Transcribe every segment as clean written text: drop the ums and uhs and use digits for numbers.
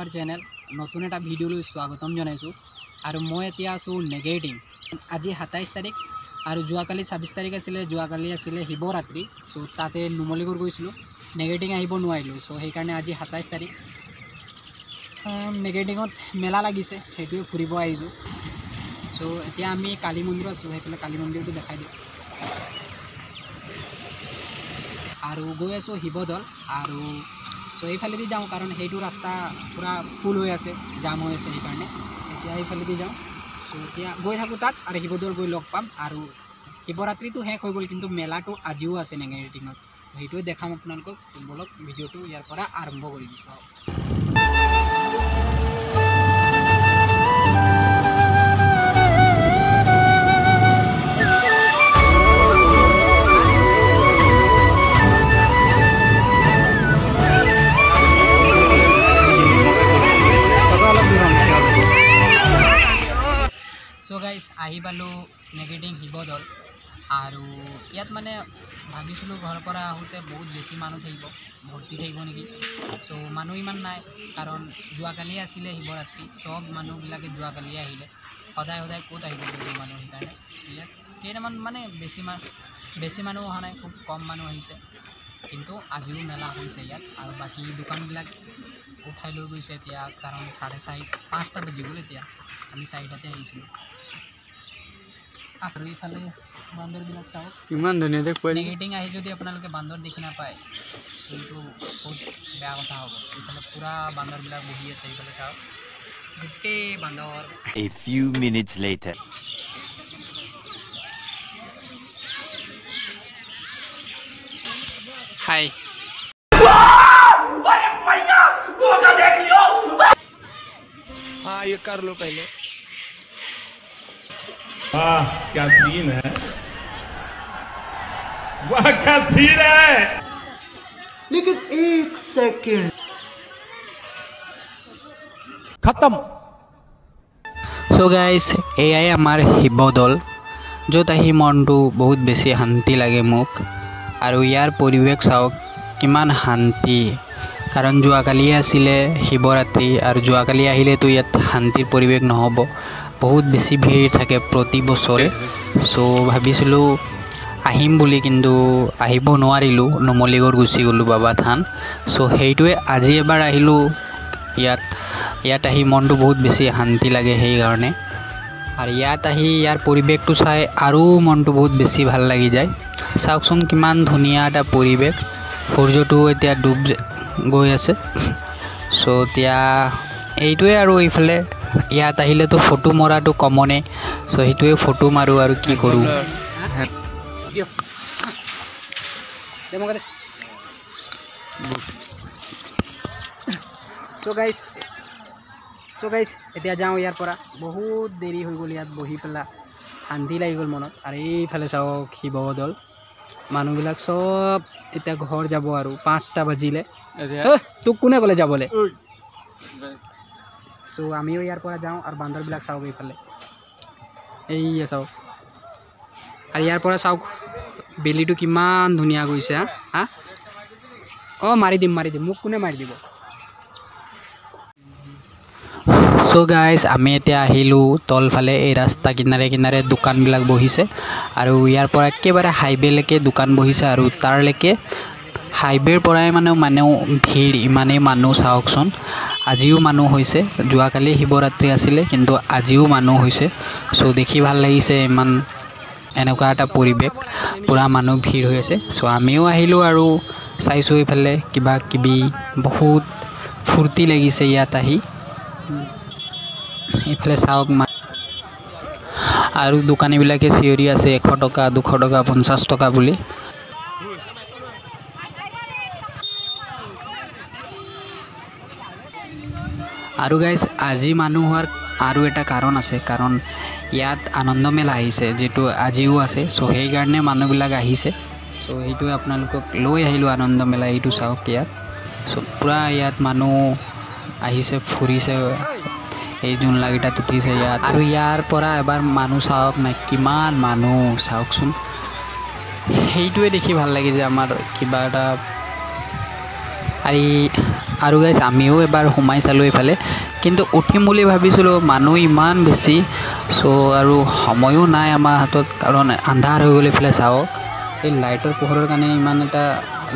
Hour channel নতুন এটা ভিডিঅ'লৈ স্বাগতম জনাইছোঁ আৰু মই এতিয়া আছোঁ নেগেটিং। আজি 27 তাৰিখ আৰু যোৱাকালি 26 তাৰিখ আছিলে, যোৱাকালি আছিলে শিৱৰাত্ৰি। চ' তাতে নুমলীগড় গৈছিলোঁ, নেগেটিং আহিব নোৱাৰিলোঁ। চ' সেইকাৰণে আজি 27 তাৰিখ নেগেটিঙত মেলা লাগিছে, সেইটোৱে ফুৰিব আহিছোঁ। চ' এতিয়া আমি কালী মন্দিৰ আছোঁ, সেইফালে কালী মন্দিৰটো দেখাই দিওঁ। আৰু গৈ আছোঁ শিৱদৌল আৰু চ' এইফালেদি যাওঁ কাৰণ সেইটো ৰাস্তা পূৰা ফুল হৈ আছে, জাম হৈ আছে, সেইকাৰণে এতিয়া এইফালেদি যাওঁ। চ' এতিয়া গৈ থাকোঁ তাত আৰু শিৱদৌল গৈ লগ পাম। আৰু শিৱৰাত্ৰিটো শেষ হৈ গ'ল, কিন্তু মেলাটো আজিও আছে নেগেটিঙত, সেইটোৱে দেখাম আপোনালোকক। বলক ভিডিঅ'টো ইয়াৰ পৰা আৰম্ভ কৰি দিছোঁ। চ' গাইজ আহি পালোঁ নেগেটিং শিৱদৌল আৰু ইয়াত মানে ভাবিছিলোঁ ঘৰৰ পৰা আহোঁতে বহুত বেছি মানুহ থাকিব, ভৰ্তি থাকিব নেকি। চ' মানুহ ইমান নাই কাৰণ যোৱাকালি আছিলে শিৱৰাত্ৰি, চব মানুহবিলাকে যোৱাকালিয়ে আহিলে। সদায় ক'ত আহিব কিন্তু মানুহ, সেইকাৰণে ইয়াত কেইটামান মানে বেছি মানুহ অহা নাই, খুব কম মানুহ আহিছে। কিন্তু আজিও মেলা হৈছে ইয়াত আৰু বাকী দোকানবিলাক উঠাই লৈ গৈছে এতিয়া, কাৰণ 4:30-5টা বাজি গ'ল। এতিয়া আমি 4টাতে আহিছিলোঁ। আৰু এইফালে বান্দৰবিলাক চাওক, ইমান ধুনীয়াকৈ কৈ নেগেটিং আহি যদি আপোনালোকে বান্দৰ দেখি নাপায় কিন্তু বহুত বেয়া কথা হ'ব। এইফালে পূৰা বান্দৰবিলাক বহি আছে, এইফালে চাওক গোটেই বান্দৰ। A few minutes later. हाय हाँ ये कर लो पहले। वाह क्या सीन है, वाह क्या सीन है। लेकिन एक सेकंड खत्म। চ' গাইজ এয়াই আমাৰ শিৱদৌল, য'ত আহি মনটো বহুত বেছি শান্তি লাগে মোক। আৰু ইয়াৰ পৰিৱেশ চাওক কিমান শান্তি, কাৰণ যোৱাকালিয়ে আছিলে শিৱৰাত্ৰি আৰু যোৱাকালি আহিলেতো ইয়াত শান্তিৰ পৰিৱেশ নহ'ব, বহুত বেছি ভিৰ থাকে প্ৰতি বছৰে। চ' ভাবিছিলোঁ আহিম বুলি, কিন্তু আহিব নোৱাৰিলোঁ, নুমলীগড় গুচি গ'লোঁ বাবা থান। চ' সেইটোৱে আজি এবাৰ আহিলোঁ ইয়াত আহি মনটো বহুত বেছি শান্তি লাগে সেইকাৰণে। আৰু ইয়াত আহি ইয়াৰ পৰিৱেশটো চাই আৰু মনটো বহুত বেছি ভাল লাগি যায়। চাওকচোন কিমান ধুনীয়া এটা পৰিৱেশ, সূৰ্যটো এতিয়া ডুব গৈ আছে। চ' এতিয়া এইটোৱে আৰু এইফালে ইয়াত আহিলেতো ফটো মৰাটো কমনে, চ' সেইটোৱে ফটো মাৰোঁ আৰু কি কৰোঁ। চ' গাইজ এতিয়া যাওঁ ইয়াৰ পৰা, বহুত দেৰি হৈ গ'ল ইয়াত বহি পেলাই, শান্তি লাগি গ'ল মনত। আৰু এইফালে চাওক শিৱদৌল, মানুহবিলাক চব এতিয়া ঘৰ যাব আৰু 5টা বাজিলে। তোক কোনে ক'লে যাবলৈ? চ' আমিও ইয়াৰ পৰা যাওঁ আৰু বান্দৰবিলাক চাওক এইফালে, এইয়া চাওক। আৰু ইয়াৰ পৰা চাওক বেলিটো কিমান ধুনীয়া গৈছে। হা অঁ মাৰি দিম, মোক কোনে মাৰি দিব? চ' গাইজ আমি এতিয়া আহিলোঁ তলফালে, এই ৰাস্তা কিনাৰে দোকানবিলাক বহিছে আৰু ইয়াৰ পৰা একেবাৰে হাইৱেলৈকে দোকান বহিছে। আৰু তাৰলৈকে হাইৱেৰ পৰাই মানুহ ভিৰ, ইমানেই মানুহ চাওকচোন। আজিও মানুহ হৈছে, যোৱাকালি শিৱৰাত্ৰি আছিলে কিন্তু আজিও মানুহ হৈছে। চ' দেখি ভাল লাগিছে, ইমান এনেকুৱা এটা পৰিৱেশ, পূৰা মানুহ ভিৰ হৈ আছে। চ' আমিও আহিলোঁ আৰু চাইছোঁ এইফালে কিবা কিবি, বহুত ফূৰ্তি লাগিছে ইয়াত আহি। এইফালে চাওক আৰু দোকানীবিলাকে চিঞৰি আছে 100 টকা 200 টকা 50 টকা বুলি। আৰু গাইজ আজি মানুহ হোৱাৰ আৰু এটা কাৰণ আছে, কাৰণ ইয়াত আনন্দ মেলা আহিছে, যিটো আজিও আছে। চ' সেইকাৰণে মানুহবিলাক আহিছে। চ' সেইটোৱে আপোনালোকক লৈ আহিলোঁ আনন্দ মেলা, এইটো চাওক ইয়াত। চ' পূৰা ইয়াত মানুহ আহিছে, ফুৰিছে, এই জোনলাকেইটাত উঠিছে ইয়াত। আৰু ইয়াৰ পৰা এবাৰ মানুহ চাওক না, কিমান মানুহ চাওকচোন। সেইটোৱে দেখি ভাল লাগে যে আমাৰ কিবা এটা আৰু গাইজ আমিও এবাৰ সোমাই চালোঁ এইফালে, কিন্তু উঠিম বুলি ভাবিছিলোঁ, মানুহ ইমান বেছি। চ' আৰু সময়ো নাই আমাৰ হাতত, কাৰণ আন্ধাৰ হৈ গ'ল। এইফালে চাওক, এই লাইটৰ পোহৰৰ কাৰণে ইমান এটা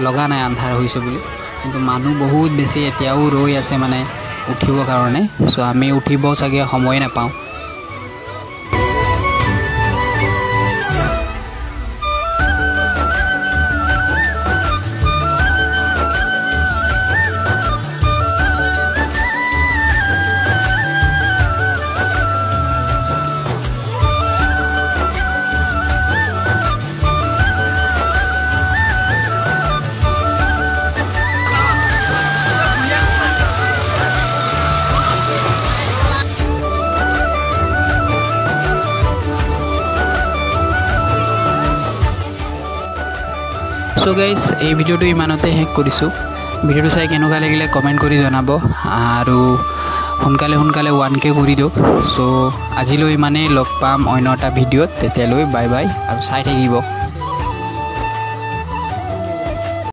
লগা নাই আন্ধাৰ হৈছে বুলি, কিন্তু মানুহ বহুত বেছি এতিয়াও ৰৈ আছে মানে উঠিবৰ কাৰণে। চ' আমি উঠিব চাগে সময় নাপাওঁ। সো গাইজ এই ভিডিওটো ইমানতে শেষ কৰিছোঁ। ভিডিওটো চাই কেনেকুৱা লাগিলে কমেণ্ট কৰি জনাব, আৰু সোনকালে 1K কৰি দিয়ক। চ' আজিলৈ ইমানেই, লগ পাম অন্য এটা ভিডিঅ'ত। তেতিয়ালৈ বাই বাই, আৰু চাই থাকিব।